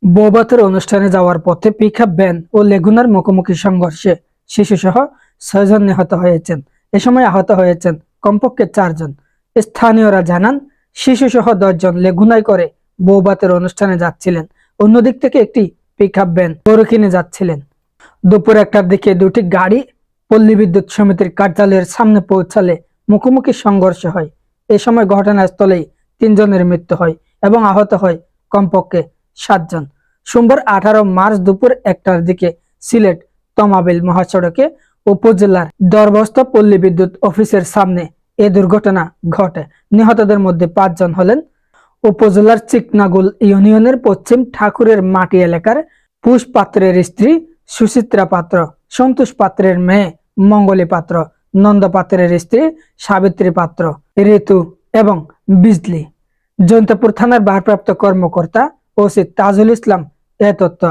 বৌভাতের অনুষ্ঠানে যাওয়ার পথে পিকআপ ভ্যান ও লেগুনার মুখোমুখি সংঘর্ষে শিশুসহ 6 জন নিহত হয়েছেন। এ সময় আহত হয়েছেন কমপক্ষে 4 জন। স্থানীয়রা জানান, শিশুসহ 10 জন লেগুনায় করে বৌভাতের অনুষ্ঠানে যাচ্ছিলেন। অন্যদিক থেকে একটি পিকআপ ভ্যান গরু কিনে যাচ্ছিলেন। দুপুর 1টার দিকে দুটি গাড়ি পল্লী বিদ্যুৎ সমিতির কার্যালয়ের সামনে পৌঁছালে মুখোমুখি সংঘর্ষ হয়। এ সময় ঘটনাস্থলেই 3 জনের মৃত্যু হয় এবং আহত হয় কমপক্ষে 7 জন। সোমবার 18 মার্চ দুপুর 1টার দিকে সিলেট তমাবিল মহাসড়কে উপজেলার দরবস্ত পল্লী বিদ্যুৎ অফিসের সামনে এ দুর্ঘটনা ঘটে। নিহতদের মধ্যে 5 জন হলেন উপজেলার চিকনাগুল ইউনিয়নের পশ্চিম ঠাকুরের মাটি এলাকার পুষ পাত্রের স্ত্রী সুচিত্রা পাত্র, সন্তোষ পাত্রের মেয়ে মঙ্গলী পাত্র, নন্দ পাত্রের স্ত্রী সাবিত্রী পাত্র, ঋতু এবং বিজলি। জয়ন্তপুর থানার ভারপ্রাপ্ত কর্মকর্তা ওসি তাজুল ইসলাম এ তথ্য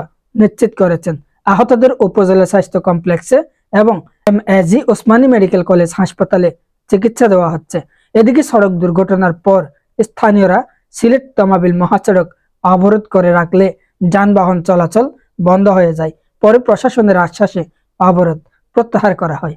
নিশ্চিত করেছেন। আহতদের উপজেলা স্বাস্থ্য কমপ্লেক্সে এবং এমএজি ওসমানী মেডিকেল কলেজ হাসপাতালে চিকিৎসা দেওয়া হচ্ছে। এদিকে সড়ক দুর্ঘটনার পর স্থানীয়রা সিলেট তমাবিল মহাসড়ক অবরোধ করে রাখলে যানবাহন চলাচল বন্ধ হয়ে যায়। পরে প্রশাসনের আশ্বাসে অবরোধ প্রত্যাহার করা হয়।